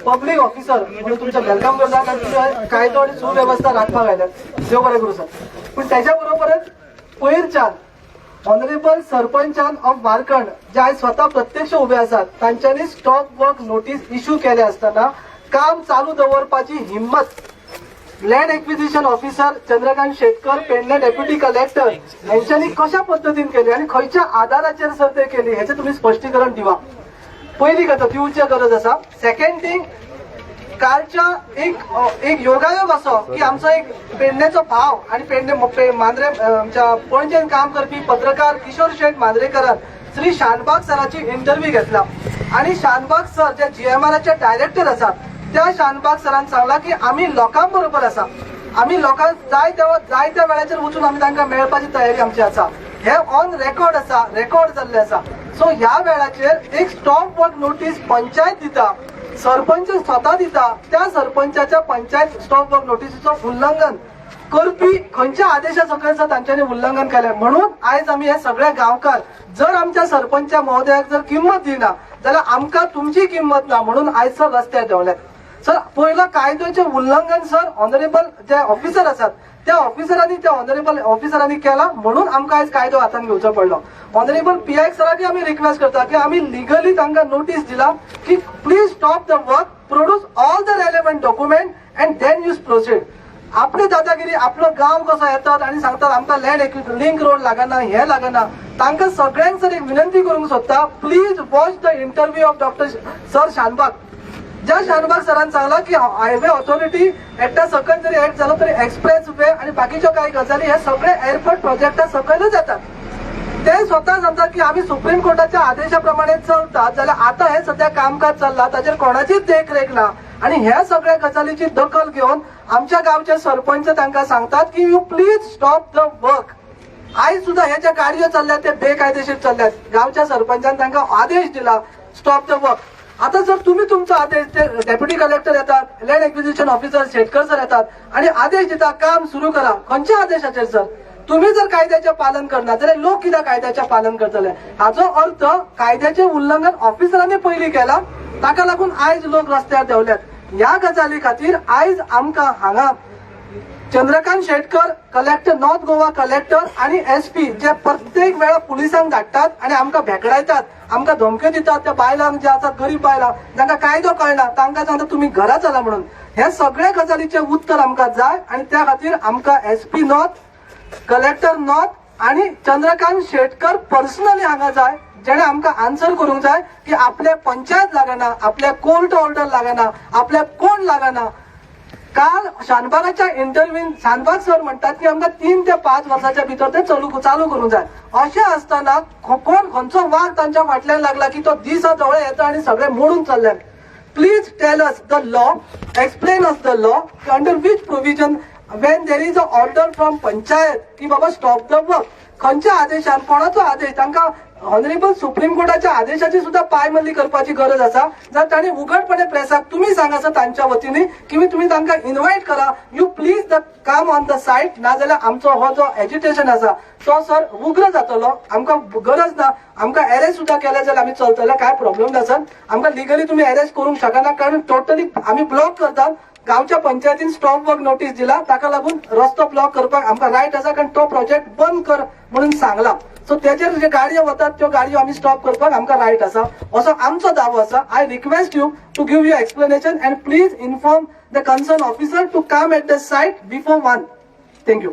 Public officer म्हणून तुमच्या welcome करता आणि कायदो आणि सुव्यवस्था राखपाक आयल्यात देव बरें करूं सर. पूण त्याच्या बरोबरच पयरच्यान ऑनरेबल सरपंचान ऑफ वारकंड जे आयज स्वता प्रत्यक्ष उभे आसात तांच्यांनी स्टॉप वर्क नोटीस इश्यू केले असताना काम चालू दवरपाची हिम्मत land acquisition officer Chandrakant Shetkar Pernem deputy collector यांच्यानी कशा पद्धतीन केली आणि खंयच्या आधाराचेर सर ते केली हेचे तुम्ही स्पष्टीकरण दिवा. पहिली गजाल दिवची गरज असा. सेकंड थिंग, कालच्या एक योगायोग असो की आमचो एक पेडणेचो भाव आणि पेडणे मांद्रे आमच्या पणजेन काम करपी पत्रकार किशोर शेठ मांद्रेकरान श्री शानबाग सराची इंटरव्यू घेतला आणि शानबाग सर जे GMRचे डायरेक्टर आसात त्या शानबाग सरान सांगला की आम्ही लोकांबरोबर आसा, आम्ही लोकांक जाय त्या वेळाचेर वचून आम्ही तांकां मेळपाची तयारी आमची आसा. हे ऑन रेकॉर्ड आसा, रेकॉर्ड जाल्ले आसा. सो ह्या वेळाचेर एक स्टॉप वर्क नोटीस पंचायत दिता, सरपंच स्वता दिता, त्या सरपंचाच्या पंचायत स्टॉप वर्क नोटीसीचं उल्लंघन करपी खंयच्या आदेशा सकयल तांच्यांनी उल्लंघन केलें. म्हणून आयज आम्ही हे सगळे गांवकार जर आमच्या सरपंच महोदयाक जर किंमत दिना जाल्यार आमकां तुमची किंमत ना म्हणून आयज सर रस्त्यार देंवल्यात. सर पहिलं कायद्याचे उल्लंघन सर ऑनरेबल जे ऑफिसर असतात त्या ऑफिसरांनी त्या ऑनरेबल ऑफिसरांनी केला म्हणून आमकां आयज कायदो हातान घेवचो पडलो. ऑनरेबल PI सरांनी आम्ही रिक्वेस्ट करता की आम्ही लिगली तांकां नोटीस दिला की please stop the work, produce all the relevant document and then use proceed. आपली दादागिरी आपलो गांव कसो येतात आणि सांगतात आमकां लँड लिंक रोड लागना, हे लागना. तांकां सगळ्यांक सर एक विनंती करूंक सोदता, please watch the interview of doctor sir Shanbhag. ज्या शानबाग सरान सांगला की हायवे ऑथॉरिटी एकट्या सकयल जरी ऍड झालो तरी एक्सप्रेस वे आणि बाकीच्यो काही गजाली हे सगळे एअरपोर्ट प्रोजेक्टा सकयलच येतात. ते स्वतः सांगतात की आम्ही सुप्रीम कोर्टाच्या आदेशाप्रमाणे चलतात जाल्यार आता हे सध्या कामकाज चालला ताचेर कोणाचीच देखरेख ना आणि ह्या सगळ्या गजालीची दखल घेऊन आमच्या गावचे सरपंच तांकां सांगतात की you please stop the work. आयज सुद्धा ह्या ज्या गाडयो चालल्यात ते बेकायदेशीर चालल्यात. गावच्या सरपंचान तांकां आदेश दिला स्टॉप द वर्क. आता जर तुम्ही तुमचा आदेश ते डेप्युटी कलेक्टर येतात, land acquisition officer Shetkar sir येतात आणि आदेश दिता काम सुरू करा. खंयच्या आदेशाचेर सर? तुम्ही जर कायद्याचे पालन करणार जाल्यार लोक कित्याक कायद्याचे पालन करतले? हाचो अर्थ कायद्याचे उल्लंघन ऑफिसरांनी पयलीं केला ताका लागून आयज लोक रस्त्यार देंवल्यात. ह्या गजाली खातीर आयज आमकां हांगा Chandrakant Shetkar collector north Goa collector आणि SP जे प्रत्येक वेळा पुलिसांक धाडटात आणि आमकां भेकडायतात, आमकां धमक्यो दितात. त्या बायलांक जे आसात गरीब बायलांक जांकां कायदो कळना तांकां सांगता तुम्ही घरा चला म्हणून. हे सगळे गजालीचे उत्तर आमकां जाय आणि त्या खातीर आमकां SP नॉर्थ, कलेक्टर नॉर्थ आणि चंद्रकांत शेटकर पर्सनली हांगा जाय जेणे आमकां आन्सर करूंक जाय की आपले पंचायत लागना, आपल्या कोर्ट ऑर्डर लागना, आपल्या कोण लागना. काल शानबागाच्या इंटरव्यून शानबाग सर म्हणतात की आमकां 3 ते 5 वर्षाच्या भितर ते चालू करूंक जाय. अशें आसतना कोण खंयचो वाघ तांच्या फाटल्यान लागला की तो दीस जवळ येता आणि सगळे मोडून चालल्यात. Please tell us the law, explain us the law under which provision when there is a order from panchayat की बाबा स्टॉप द वर्क. खंयच्या आदेशान, कोणाचो आदेश? तांकां ऑनरेबल सुप्रीम कोर्टाच्या आदेशाची सुद्धा पायमल्ली करपाची गरज आसा. जर तांणी उघडपणे प्रेसाक तुम्ही सांगा सर तांच्या वतीने की तुम्ही तांकां इन्व्हाइट करा, you please the come on the site. नाजाल्यार आमचो हो जो एज्युटेशन आसा तो सर उग्र जातलो. आमकां गरज ना, आमकां अरेस्ट सुद्धा केले जाल्यार आमी चलतले, काय प्रॉब्लेम ना सर. आमकां लिगली तुम्ही अरेस्ट करूंक शकना कारण टोटली आमी ब्लॉक करतात. गावच्या पंचायतीन स्टॉप वर्क नोटीस दिला ताका लागून रस्तो ब्लॉक करपाक आमकां रायट आसा कारण तो प्रोजेक्ट बंद कर म्हणून सांगला. सो त्याचेर जे गाडयो वतात त्यो गाडयो आमी स्टॉप करपाक आमकां रायट आसा असो आमचो दावो आसा. I request you to give you explanation and please inform the concern officer to come at the site before 1. Thank you.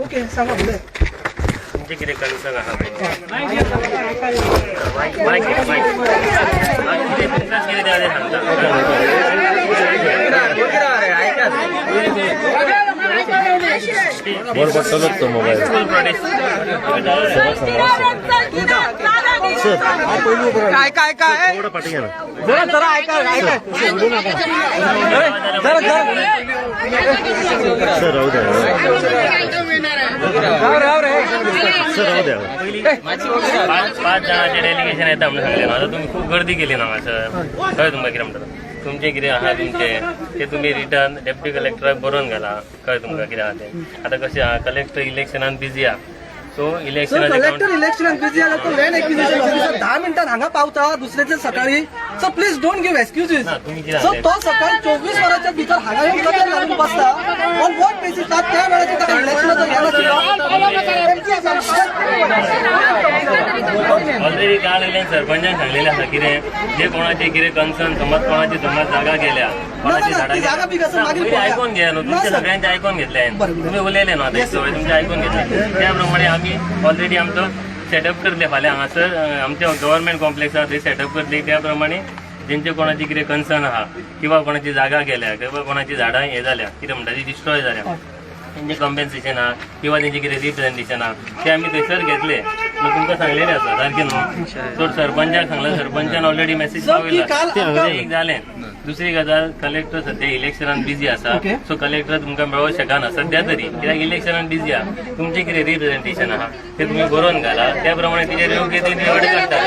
Okay सांगा फुडें. तुमचे कितें कन्सर्न आहा कितें बरोबर चलत तो मोबाईल काय काय काय थोडं पाठी घ्या ना. जरा ऐका ऐका सर राहू द्या, सर राहू द्या. 5 जणांचे डेलिगेशन येता म्हणून सांगले. आता तुम्ही खूप गर्दी केली ना सर. कळ्ळें तुमकां कितें म्हणटा तुमचे कितें आहा तुमचे ते तुम्ही रिटर्न डेप्युटी कलेक्टराक बरोवन घाला. कळ्ळें तुमकां कितें आहा तें. आतां कशें आहा कलेक्टर इलेक्शनान बिजी आहा so sir election collector election busy झाला तो लँड एक्विजिशन ऑफिसर 10 मिनिटांत हांगा पावता दुसऱ्याच्या सकाळी sir please don't give excuses तुम्ही कितें सर तो सकाळी 24 वरांच्या भितर हांगा येऊन कचेरी घालून बसता ऑन वॉट बेसिस त्या वेळाचेर ताका इलेक्शनाचो ऑलरेडी काल आयल्यान सरपंचान सांगलेलें आसा कितें जे कोणाचे कितें कन्सर्न समज जागा गेल्या कोणाची ती जागा बी कसं मागीर झाडां पळोवया. आयकून घ्या न्हू तुमचे ना, सर. सगळ्यांचे आयकून घेतले बरोबर. तुम्ही उलयले न्हू आतां सगळे तुमचे आयकून घेतले त्या प्रमाणे आमी ऑलरेडी आमचो सेटअप करतले फाल्यां हांगासर आमच्या गव्हर्नमेंट कॉम्प्लेक्स आसा थंय सेटअप करतले त्या प्रमाणे जेंचे कोणाची कितें कन्सर्न आहा किंवा कोणाची जागा गेल्या किंवा कोणाची झाडां हे जाल्या कितें म्हणटा ती डिस्ट्रॉय जाल्या तेंचे कॉम्पेन्सेशन आहा किंवा तेंचे कितें रिप्रेझेंटेशन आहा ते आमी थंयसर घेतले तुमकां सांगलेलें आसा सारकें न्हू सो सरपंचाक सांगला सरपंचान ऑलरेडी मेसेज सर, की काल पावयला एक जालें दुसरी गजाल कलेक्टर सध्या इलेक्शनान बिझी आसा Okay. सो कलेक्टर तुमकां मेळोंक शकना सध्या तरी कित्याक इलेक्शनान बिझी आहा तुमचें कितें रिप्रेझेंटेशन आहा ते तुमी बरोवन घाला त्या प्रमाणे तिचेर योग्य ते निवड करता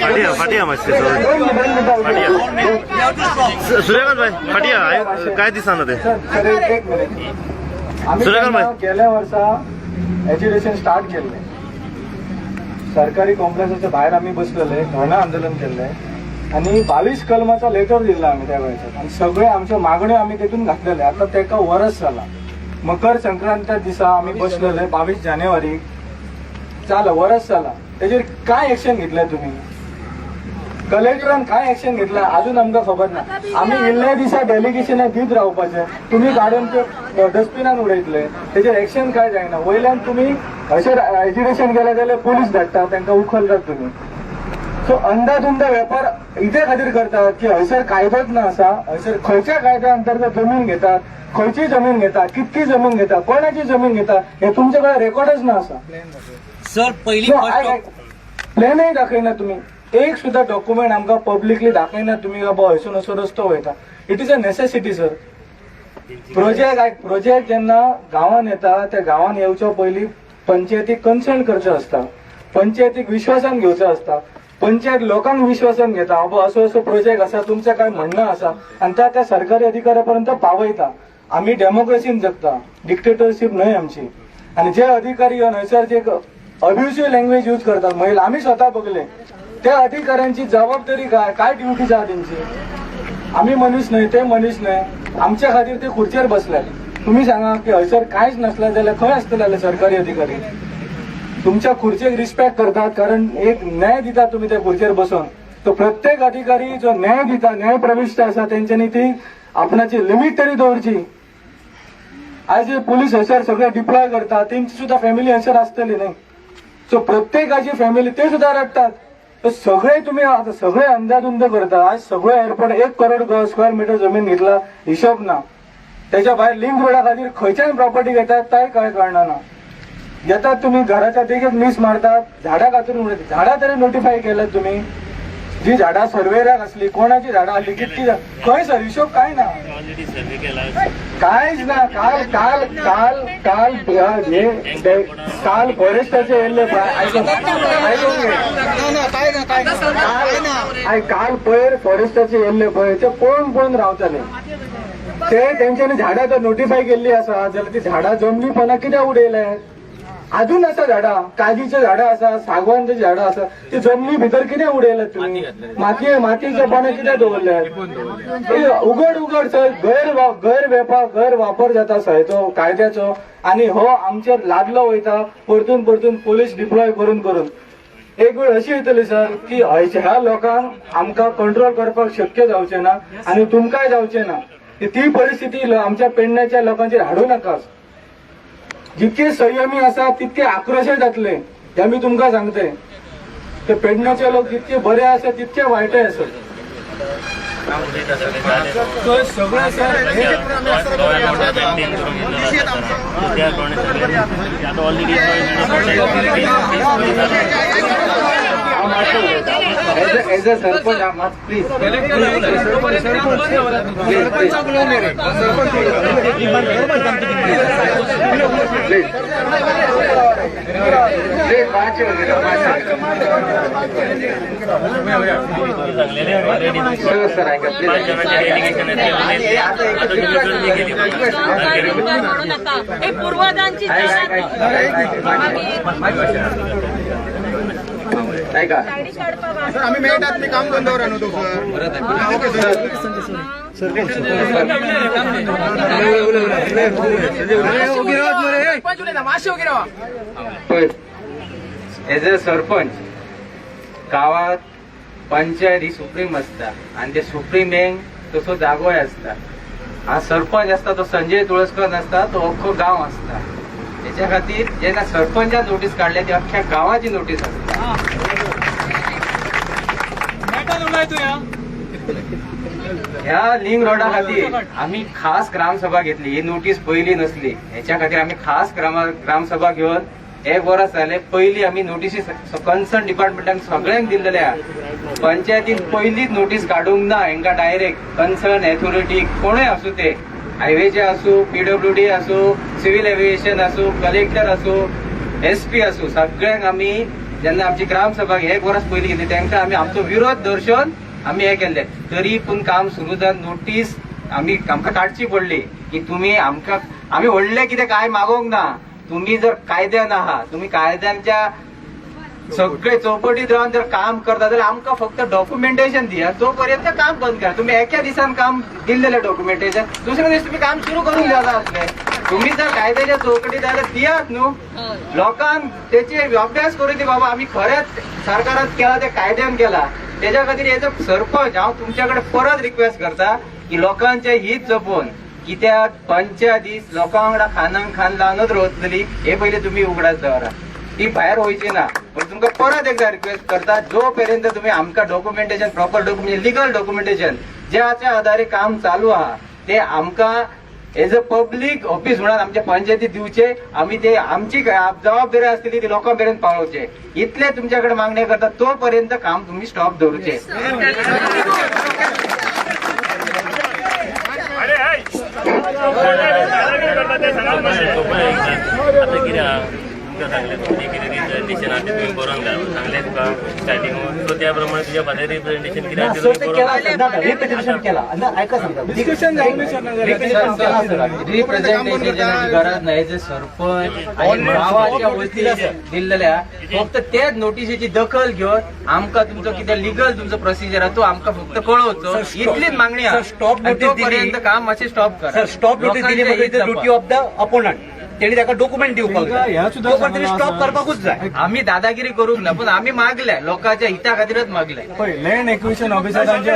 फाटिया फाटिया मातशें सूर्यकांत भाई फाटिया काय दिसना ते आम्ही सूर्यकांत भाई. त्यांना गेल्या वर्सा एज्युकेशन स्टार्ट केले सरकारी कॉम्प्लेक्साच्या बाहेर आम्ही बसलेले धरणं आंदोलन केलंय आणि 22 कलमाचा लेटर दिला आम्ही त्या वेळेस आणि सगळे आमच्या मागण्यो आम्ही तिथून घातलेले आता तेका वरस झाला मकर संक्रांतीच्या दिसा आम्ही बसलेले 22 जानेवारी झालं वरस झाला त्याच्यावर काय ऍक्शन घेतलंय तुम्ही कलेक्टरान काय ऍक्शन घेतला अजून आमकां खबर ना आम्ही इल्ल्या दिसा डेलिगेशनां दीत रावपाचे तुम्ही काढून ते डस्टबिनान उडयतले त्याचेर ऍक्शन काय जायना वयल्यान तुम्ही अशें एज्युकेशन केलें जाल्यार पुलीस धाडटा तांकां उखलतात तुम्ही सो अंधाधुंद वेपार इथे खातीर करतात की हयसर कायदोच ना आसा हयसर खंयच्या कायद्या अंतर्गत जमीन घेतात खंयची जमीन घेतात कितकी जमीन घेतात कोणाची जमीन घेतात हे तुमचे कडेन रेकॉर्डच ना आसा सर पहिली प्लॅनय दाखयना तुम्ही एक सुद्धा डॉक्युमेंट आमकां पब्लिकली दाखयना तुम्ही बाबा हयसून असो रस्तो वयता it is a necessity sir project जेन्ना गांवांत येता त्या गांवांत येवच्या पयलीं पंचायतीक कन्सल्ट करचें आसता पंचायतीक विश्वासान घेवचो आसता पंचायत लोकांक विश्वासान घेता बाबा असो असो प्रोजेक्ट आसा तुमचें काय म्हणणं आसा आणि त्या सरकारी अधिकाऱ्यापर्यंत पावयता आम्ही डेमोक्रेसीन जगता डिक्टेटरशिप न्हय आमची आणि जे अधिकारी येवन हयसर जे अब्युसिव्ह लँग्वेज यूज करतात महिला आम्ही स्वतः बघले त्या अधिकाऱ्यांची जबाबदारी काय ड्युटीज आहा तेंची आम्ही मनीस न्हय ते मनीस न्हय आमच्या खातीर ते खुर्चेर बसल्यात तुम्ही सांगा की हयसर कांयच नसलें जाल्यार खंय आसतले सरकारी अधिकारी तुमच्या खुर्चेक रिस्पेक्ट करतात कारण एक न्याय दिता तुम्ही त्या खुर्चेर बसून तो प्रत्येक अधिकारी जो न्याय दिता न्याय प्रविष्ट आसा तेंच्यांनी ती आपणाची लिमिट तरी दवरची आज जे पोलीस हयसर सगळे डिप्लॉय करतात तेंची सुद्धा फॅमिली हयसर आसतली न्हय सो प्रत्येकाची फॅमिली ते सुद्धा रडतात तर सगळे तुम्ही आता सगळे अंधाधुंद करता आज सगळे एअरपोर्ट 1 करोड स्क्वेअर मीटर जमीन घेतला हिशोब ना त्याच्या भायर लिंक रोडा खातीर खंयच्यान प्रॉपर्टी घेतात काय काय कळना ना येतात तुम्ही घराच्या देगेक मीस मारतात झाडां खातीर उडयतात झाडां तरी नोटिफाय केल्यात तुम्ही जी झाडां सर्वेराक असली कोणाची झाडां आसली कितकी खंय सर हिशोब काय ना ऑलरेडी सर्वे केला कायच ना काल काल काल काल काल फॉरेस्टाचे येयल्ले काल पयर फॉरेस्टाचे येयल्ले पळय ते पळोवन पळोवन रावताले ते तेंच्यांनी झाडां जर नोटिफाय केल्ली आसा जाल्यार ती झाडां जमली पणा कित्याक उडयल्यात अजून आसा झाडां काजीचे झाडां आसा सागवानचे झाडां आसा ती जमनी भितर कित्याक उडयल्यात तुम्ही मातयेचे पानां कित्याक दवरल्यात उघड उघड गैर वापर जाता सायचो कायद्याचो आणि हो आमचेर लादलो वयता परतून परतून पोलीस डिप्लॉय करून करून एक वेळ अशी येतली सर की ह्या लोकांक आमकां कंट्रोल करपाक शक्य जावचें ना आणि तुमकांय जावचें ना ती परिस्थिती आमच्या पेडण्याच्या लोकांचेर हाडू नाकाच जितके संयमी आसा तितके आक्रोशीत जातले हे मी तुमकां सांगते ते पेडण्याचे लोक जितके बरे आसा तितके वायटय आसत सगळे as a sarpanch please please सांगलेले ऑलरेडी 5 जणांचे डेलिगेशन आहे आता तुम्ही गर्दी केली म्हणू नका हे पूर्वजांची आम्ही मेळटात मी काम बंदवर आणतो एज अ सरपंच गावात पंचायत ही सुप्रीम असता आणि ते सुप्रीमेक तसो जागोय असता. हा सरपंच असता तो संजय तुळसकर नसता, तो अख्खो गाव असता. त्याच्या खातीर जेन्ना सरपंचान नोटीस काढल्या ती अख्ख्या गावाची नोटीस असता. ह्या लिंक रोडा खातीर आम्ही खास ग्रामसभा घेतली. ही नोटीस पहिली नसली, ह्याच्या खातीर आम्ही खास ग्रामसभा घेऊन 1 वर्स जाले. पहिली आम्ही नोटीसी कन्सर्न डिपार्टमेंटान सगळ्यांक दिलेल्या. पंचायतीन पहिलीच नोटीस काढूंक ना हांकां डायरेक्ट कन्सर्न अथॉरिटी कोणूय असू ते, हायवेचे असू, PWD असू, सिव्हिल एव्हिएशन असू, कलेक्टर असू, SP असू, सगळ्यांक आम्ही जेन्ना आमची ग्रामसभा 1 वर्स पहिली घेतली तेंकां आम्ही आमचो विरोध दर्शन आम्ही हे केले. तरी पूण काम सुरू जावन नोटीस आमकां काडची पडली की तुम्ही आमकां आम्ही व्हडले कितें काय मागोंक ना. तुम्ही जर कायद्यान आहात, तुम्ही कायद्यांच्या सगळे चौकटीत राहून जर काम करता जाल्यार आमकां फक्त डॉक्युमेंटेशन दिया. तोपर्यंत काम बंद करा. तुम्ही एका दिसान काम दिलेले डॉक्युमेंटेशन, दुसऱ्या दिवशी तुम्ही काम सुरू करून द्यायला असले. तुम्ही जर कायद्याच्या चौकटीत आले दियात न्हू. लोकांक त्याचे अभ्यास करू दे बाबा आम्ही खरेंच सरकारात केला ते कायद्यान केला. त्याच्या खातीर एज अ सरपंच हांव तुमच्याकडे परत रिक्वेस्ट करता की लोकांचे हित जपून, कित्याक पंचायत लोकां वांगडा खानांक खान लावनच रावतली हे पहिले तुम्ही उगडास दवरा. ती भायर वयची ना. पण तुमकां परत एकदा रिक्वेस्ट करता, जो पर्यंत तुम्ही आमकां documentation proper documentation legal documentation ज्याच्या आधारे काम चालू आहा ते आमकां एज अ पब्लीक ऑफिस म्हणून आमच्या पंचायतीत दिवचे. आम्ही ते आमची जबाबदारी असलेली ती लोकांपर्यंत पावोवचे. इतले तुमच्याकडे मागणी करता. तोपर्यंत काम तुम्ही स्टॉप दवरूचे. आता कितें रिप्रेझेंटेशन आहा तुम्ही बरोवन घाल सांगले तुका स्टार्टिंग. सो त्या प्रमाणे तुझ्या फादर रिप्रेझेंटेशन कितें रिप्रेझेंटेशनाची गरज नाही. जे सरपंच आणि गावाच्या वतीन दिलेल्या फक्त त्याच नोटिसीची दखल घेऊन आमकां तुमचं कितें लिगल तुमचं प्रोसिजर आहे तो आमकां फक्त कळवचो. इतलीच मागणी आहे. स्टॉप तोपर्यंत काम मातशें स्टॉप करा. स्टॉप नोटीस दिली म्हणजे ड्युटी ऑफ द अपोनंट. तेणी ताका डॉक्युमेंट दिवपाक जाय. स्टॉप करपाकूच जाय. आम्ही दादागिरी करूंक ना, पण आम्ही मागल्या लोकांच्या हिता खातीरच मागल्या. लँड एक्विजिशन ऑफिसरांचे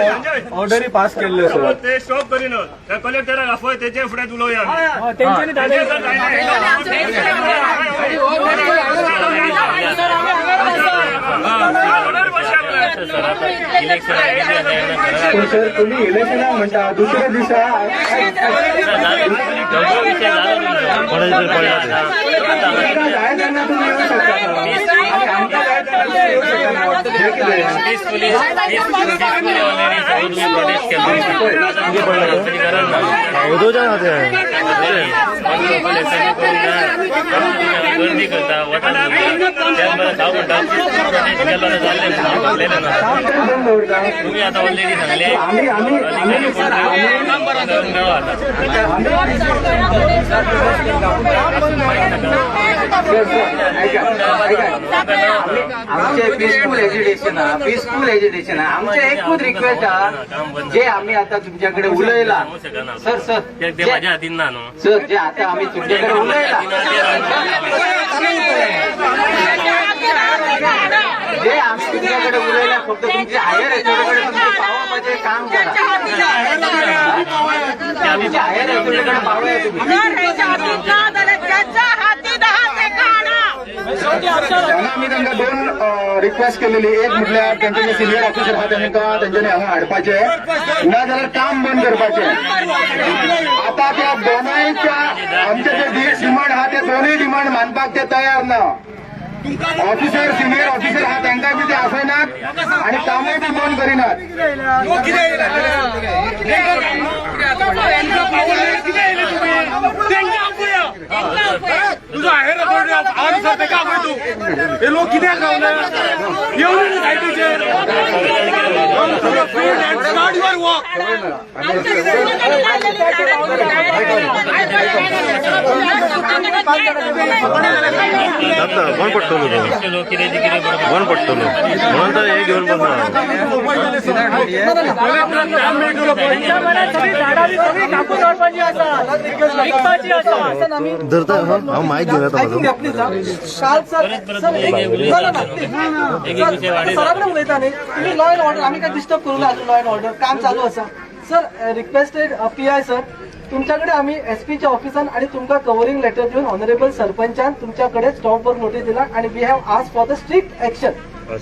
ऑर्डरी पास केल्ल्यो सर. ते स्टॉप करिनात. त्या कलेक्टराक आफय तेचे फुडें उलोवया. सर तुम्ही इलेक्शनाक म्हणटा दुसऱ्या दिसा जाय तेन्ना तुम्ही येवंक शकता आणि आमकां जाय तेन्ना येवंक गर्दी करता तुम्ही आता ऑलरेडी सांगले आमचे पीसफुल एज्युकेशन आमचे एकूच रिक्वेस्ट आहा जे आम्ही आता तुमच्याकडे उलयला. सर सर ते माझ्या हातीन ना न्हू. सर जे आता आम्ही तुमच्याकडे उलयला जे आम्ही तुमच्याकडे उलयला फक्त तुमचे हायर अथॉरिटीकडे तुमचे पावपाचे काम करा. तुमच्या हायर अथॉरिटीकडे पावूया तुम्ही. आम्ही तांकां 2 रिक्वेस्ट केलेली. एक म्हटल्यार तेंचे सिनियर ऑफिसर आहा तांकां तेंच्यांनी हांगा हाडपाचे ना जाल्यार काम बंद करपाचे. आता त्या दोनांच्या आमचे जे डिमांड आहा ते दोनूय डिमांड मानपाक ते तयार ना. ऑफिसर सिनियर ऑफिसर आहा तांकां बी ते आफयनात आणि कामूय बी बंद करिनात. तुझं आहे ना थोडी आवाज करते का आपण तू हे लोक किती गावले येऊन काय तुझे स्टार्ट युअर वॉक आता कोण पडतलो तो कोण पडतलो म्हणून तर हे घेऊन बसणार धरता हा माहीत घेऊन येतो ऐकून घ्या प्लीज काल सरांकडे उलयता न्ही तुम्ही लॉ अँड ऑर्डर आम्ही काय डिस्टर्ब करू ना लॉ अँड ऑर्डर काम चालू असा सर रिक्वेस्टेड PI सर तुमच्याकडे आम्ही SPच्या ऑफिसान आणि तुमका कव्हरिंग लेटर देऊन ऑनरेबल सरपंचान तुमच्याकडे स्टॉपवर नोटीस दिला आणि we have ask for the strict action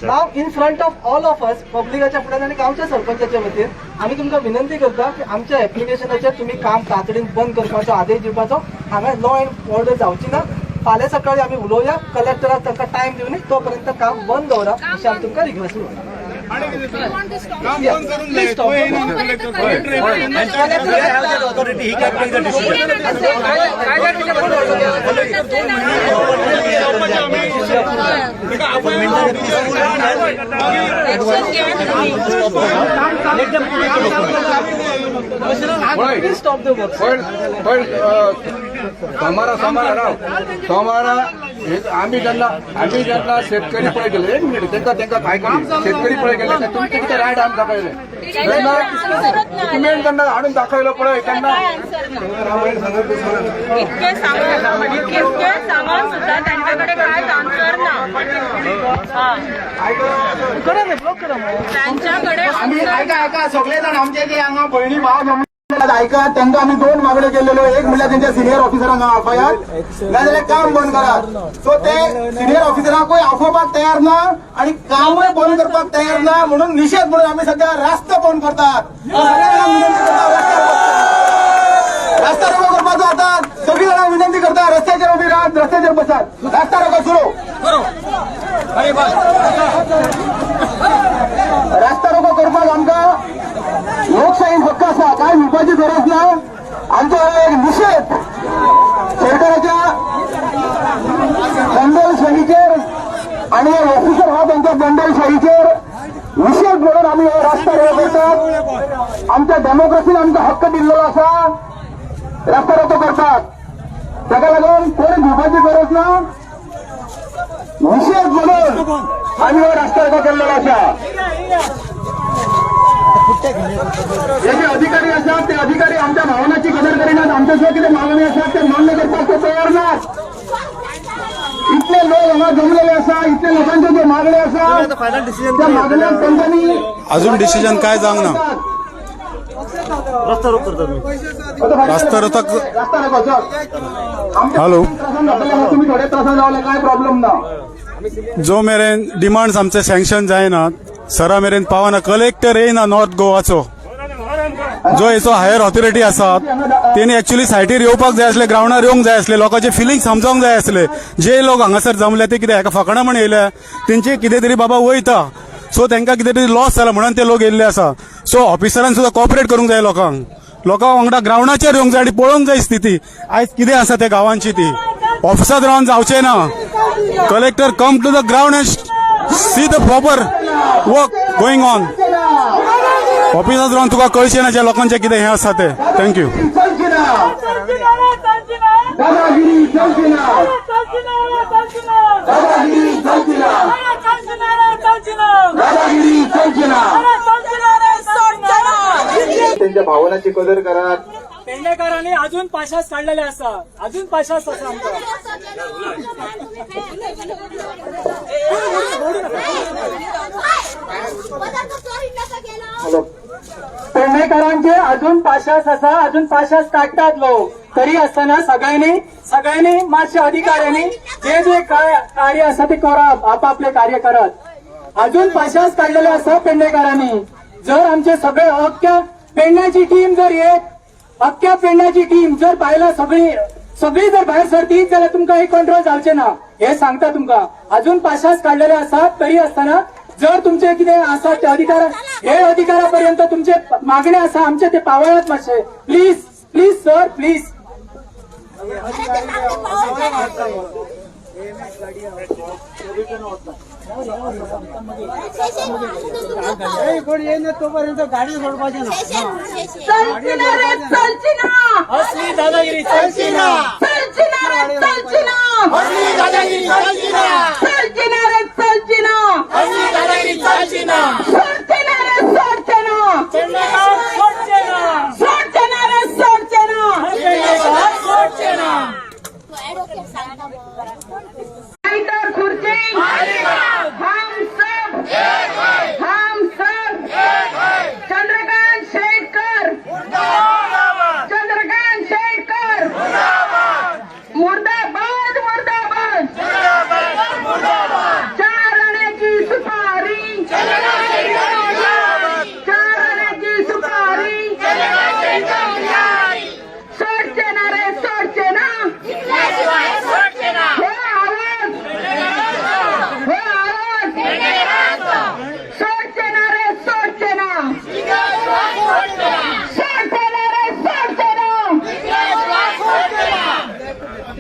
now in front of all of us पब्लिकाच्या फुड्यान आणि गावच्या सरपंचाच्या वतीन आम्ही तुमका विनंती करता की आमच्या ऍप्लिकेशनाचेर तुम्ही काम तातडीन बंद करपाचो आदेश दिवपाचो हांगा लॉ अँड ऑर्डर जावची ना फाल्यां सकाळी आम्ही उलोवया कलेक्टराक ताका टायम दिवन तोपर्यंत काम बंद दवरा अशी आमी तुमकां रिक्वेस्ट करता Please stop. Please stop the work. सोमारा आम्ही त्यांना शेतकरी पळे गेले एक मिनिट त्यांना काय केले शेतकरी पळे गेले तुम्ही तिथे राईट आम दाखवले तुम्ही त्यांना आणून दाखवलं पळे त्यांना इतके सामान सुद्धा त्यांच्याकडे काय आन्सर ना करा ना ब्लॉक करा मग त्यांच्याकडे आम्ही ऐका सगळे जण आमचे जे हांगा बहिणी भाव ऐका त्यांना आम्ही 2 मागण्या केलेलो एक म्हणल्यार त्यांच्या सिनियर ऑफिसरांना आफयात नाजाल्यार काम बंद करात सो ते सिनियर ऑफिसरांकूय आफोवपाक तयार ना आणि कामूय बंद करपाक तयार ना म्हणून निषेध म्हणून आम्ही सध्या रास्त बंद करतात रस्ता रोको करपाचो आता सगळी जाणां विनंती करता रस्त्याचेर उभी राहत रस्त्याचेर बसात रस्ता रोको सुरू रस्ता रोको करपाक आमकां लोकशाहीन हक्क असा काय म्हणपाची गरज ना आमचो एक निषेध सरकाराच्या दंडलशाहीचेर आणि ऑफिसर हा त्यांच्या दंडलशाहीचेर निषेध म्हणून आम्ही हो रस्ता रोको करतात आमच्या डेमोक्रेसीन आमकां हक्क दिल्लो आसा रस्ता रोको करतात ताका लागून कोणी भिवपाची गरज ना निषेध म्हणून आम्ही हो रस्ता रोको केल्लो आसा हे जे अधिकारी असतात ते अधिकारी आमच्या भावनाची कदर करीनात आमच्या जो किती मागणी असतात ते मान्य करतात ते तयार नात इतले लोक हांगा जमलेले आसा इतले लोकांचे जे मागणे आसा त्या मागण्या त्यांच्यानी अजून डिसिजन काय जावंक ना रस्ता रोक करतात रस्ता रोको हॅलो तुम्ही थोडे त्रासान जावले काय प्रॉब्लेम ना जो मेरेन डिमांड्स आमचे सँक्शन जायनात सरा मेरेन पावना कलेक्टर येयना नॉर्थ गोवाचो जो हेचो हायर ऑथॉरिटी आसा तेणी एक्चुअली सायटीर येवपाक जाय आसले ग्राउंडार येवंक जाय आसले लोकांचे फिलिंग समजोंक जाय आसले जे लोक हांगासर जमले ते कितें हेका फकाणां म्हण येयल्या तेंचे कितें तरी बाबा वयता सो तांकां कितें तरी लॉस जाला म्हणून ते लोक येयल्ले आसा सो ऑफिसरान सुद्दां कॉपरेट करूंक जाय लोकांक वांगडा ग्राउंडाचेर येवंक जाय आनी पळोवंक जाय स्थिती आयज कितें आसा त्या गांवांची ती ऑफिसांत रावन जावचें ना collector come to the ground and see the proper work going on ऑफिसांत रावन तुका कळचें ना ज्या लोकांचें कितें हें आसा तें थँक्यू दादागिरी चलची ना दादागिरी चलची ना दादागिरी चलची ना त्यांच्या भावनाची कदर करा पेडणेकरांनी अजून पाशास काढलेले असा अजून पाशास असा आमचा पेडणेकरांचे अजून पाशास असा अजून पाशास काढतात लोक तरी असताना सगळ्यांनी मातशे अधिकाऱ्यांनी जे जे कार्य असा ते करप आपापले कार्य करत अजून पाशास काढलेले असा पेडणेकरांनी जर आमचे सगळे अख्ख्या पेडण्याची टीम जर येत अख्ख्या पेडण्याची टीम जर बायला सगळी जर बाहेर सरतीत जाल्यार तुमकां एक कंट्रोल जावचें ना हे सांगता तुमकां अजून पाशास काढलेले आसात तरी असताना जर तुमचे कितें आसा ते हे अधिकारापर्यंत तुमचे मागणे आसा आमचे ते पावयात मातशे प्लीज सर प्लीज तोपर्यंत गाडी सोडवायची ना. चलचिना रे चलचिना, असली दादागिरी चलचिना. चलचिना रे चलचिना, असली दादागिरी चलचिना. चलचिना रे चलचिना, असली दादागिरी चलचिना. सोडचिना रे सोडचिना, पेडणेकर सोडचेना. सोडचिना रे सोडचिना. पेडणेकर सोडचेना. नहीं तो खुर्ची हम सब चंद्रकांत शेटकर, चंद्रकांत शेटकर मुर्दाबाद, मुर्दाबाद. चार आण्याची सुपारी, चार आण्याची सुपारी. सोडचे ना रे सोडचे ना. हो आवाज, हो आवाज. सोडचे ना रे सोडचे ना. सोडचे ना रे सोडचे ना.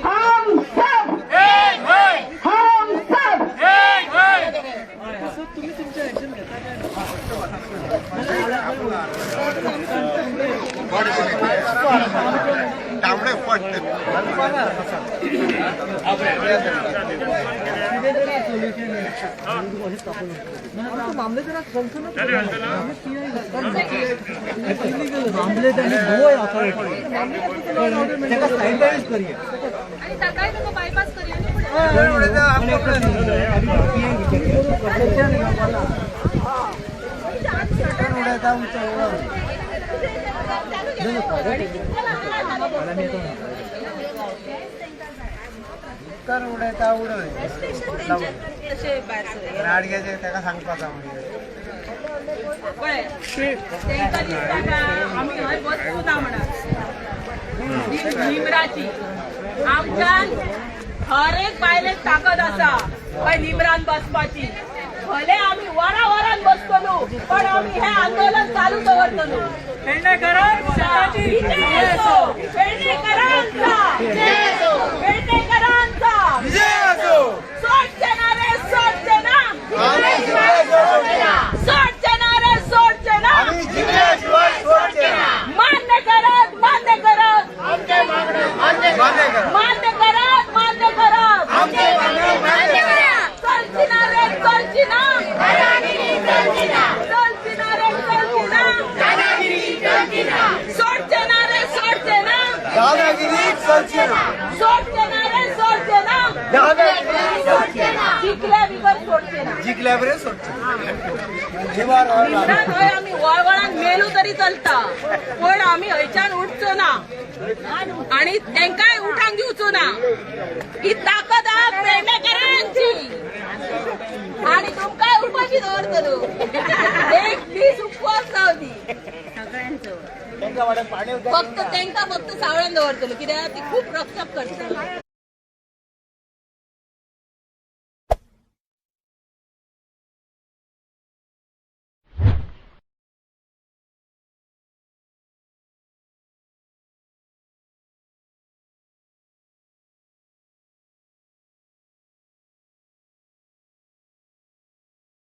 हम सब, हम सब. आणि सकाळी तुम्ही बायपास आम्ही हय बसू ना म्हणा निमराची. आमच्या हर एक बायलेक ताकद आसा हय निमरान बसपाची. भले आम्ही वरान बसतलो पण आम्ही हे आंदोलन चालू दवरतलो. पेडणेकरांचा, पेडणेकरांचा, पेडणेकरांचा. सोडचे ना रे सोडचे ना. सोडचे ना रे सोडचे ना. मान्य करत, मान्य करत, मान्य करत, मान्य करत. चलचिना रे चलचिना, चलचिना रे चलचिना. सोडचे ना रे सोडचे ना. सोडचे ना रे सोडचे ना. जिंकल्या बिगर सोडचे ना. जिंकल्या बरे सोडचे. आम्ही वळवळान मेलू तरी चलता पण आम्ही हयच्यान उठचो ना आणि तेंकाय उठांक दिवचो ना. ही ताकद हा पेडणेकरांची आणि तुमकाय उपाशी दवरतलो. एक दीस उपवास जावदी सगळ्यांचो. फक्त तेंका फक्त सावळ्यान दवरतलो कित्याक ती खूप रक्षक करतली.